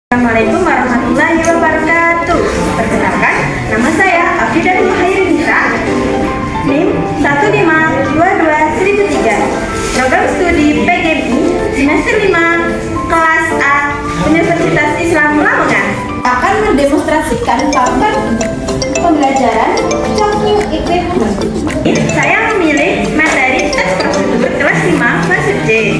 Assalamualaikum warahmatullahi wabarakatuh. Perkenalkan, nama saya Afidah Nisa, NIM 1522003. Program studi PGMI semester 5 kelas A Universitas Islam Lamongan akan mendemonstrasikan papan pembelajaran Talking Equipment. Saya memilih materi tes prosedur kelas 5 masuk J.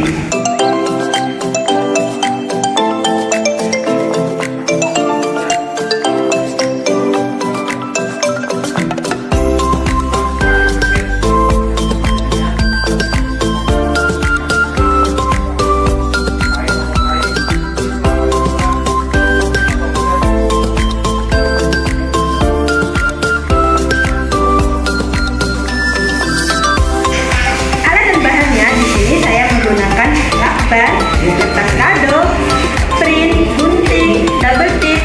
Kertas kado, print, gunting, double tip,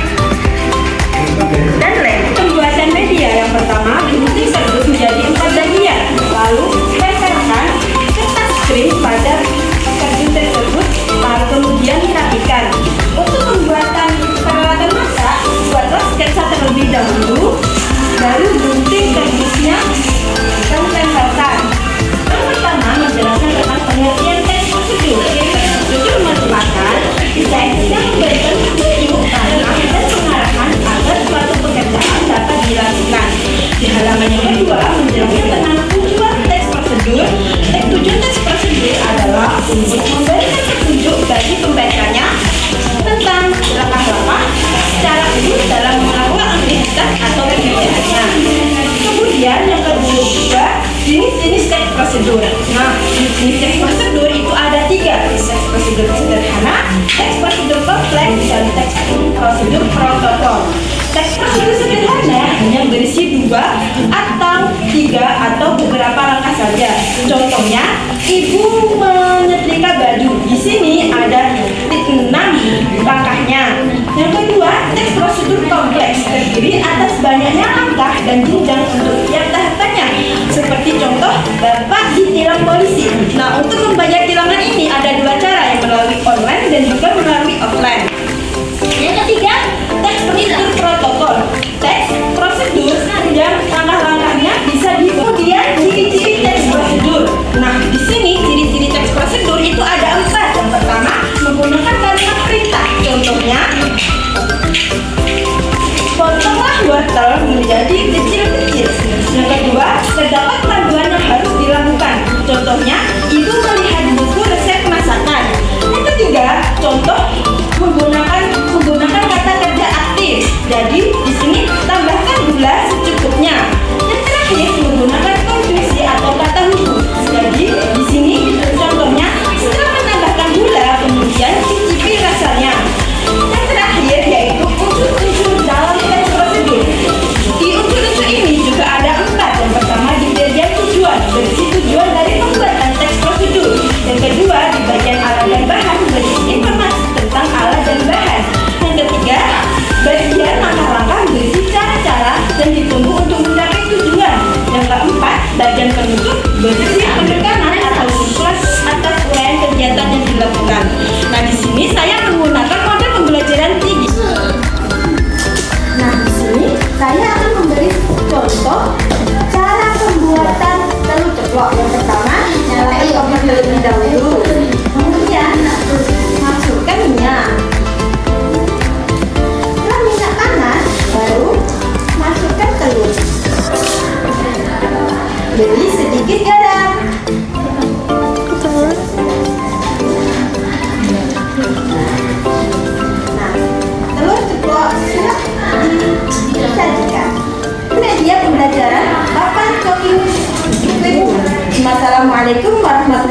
dan lem. Pembuatan media yang pertama, gunting terbus menjadi 4 bagian. Lalu tempelkan kertas print pada kardus tersebut, lalu kemudian dirapikan. Untuk pembuatan peralatan masak, buatlah sketsa terlebih dahulu, baru gunting terbusnya dan tempelkan. Yang pertama menjelaskan tentang pengertian teks prosedur. Prosedur merupakan desain yang memberikan petunjuk arah dan pengarahan agar suatu pekerjaan dapat dilakukan. Di halaman yang kedua menjelaskan tentang tujuan teks prosedur. Tujuan teks prosedur adalah untuk memberikan petunjuk bagi pembacanya tentang langkah-langkah secara umum dalam melakukan aktivitas atau pekerjaannya. Kemudian yang kedua, jenis-jenis teks prosedur. Nah, jenis teks prosedur itu ada 3. Teks prosedur sederhana, teks prosedur kompleks, dan teks prosedur protokol. Teks prosedur sederhana hanya berisi 2 atau 3 atau beberapa langkah saja. Contohnya, ibu menyetrika baju. Di sini ada 6 langkahnya. Yang kedua, teks prosedur kompleks terdiri atas banyaknya langkah dan jenjang untuk tiap tahapannya. Seperti contoh, Bapak ditilang polisi. Nah, untuk membayar tilangan ini ada 2 cara, yang melalui online dan juga melalui offline. Yang ketiga, teks prosedur protokol. Teks prosedur yang langkah-langkahnya bisa kemudian ciri-ciri teks prosedur. Nah, di sini ciri-ciri teks prosedur itu ada 4. Yang pertama, menggunakan kalimat perintah. Contohnya, potonglah wortel menjadi kecil-kecil. Yang kedua, terdapat panduan yang harus dilakukan. Contohnya, ibu melihat buku resep masakan. Yang ketiga, contoh menggunakan kata kerja aktif. Jadi di sini tambahkan gula secukupnya. Yang terakhir, menggunakan konklusi atau kata hubung. Jadi di sini contohnya, setelah menambahkan gula, kemudian cicipi rasanya. Yang terakhir yaitu unsur-unsur dalam teks prosedur. Di unsur-unsur ini juga ada 4. Yang pertama di bagian tujuan, berisi tujuan dari pembuatan teks prosedur. Yang kedua di bagian alat dan bahan, berisi informasi tentang alat dan bahan. Yang ketiga, bagian langkah-langkah berisi cara-cara dan ditunggu untuk mencapai tujuan. Yang keempat, bagian penutup berisi penekanan atau simpulan atas uraian kegiatan yang dilakukan. Nah, di sini saya menggunakan model pembelajaran 3. Nah, di sini saya akan memberi contoh cara pembuatan telur ceplok. Yang pertama, nyalakan kompor terlebih dahulu. Kemudian masukkan minyak. Setelah minyak panas, baru masukkan telur. Beri sedikit garam. Nah, telur ceplok siap disajikan. Media pembelajaran papan Talking Equipment. Wassalamualaikum warahmatullahi wabarakatuh.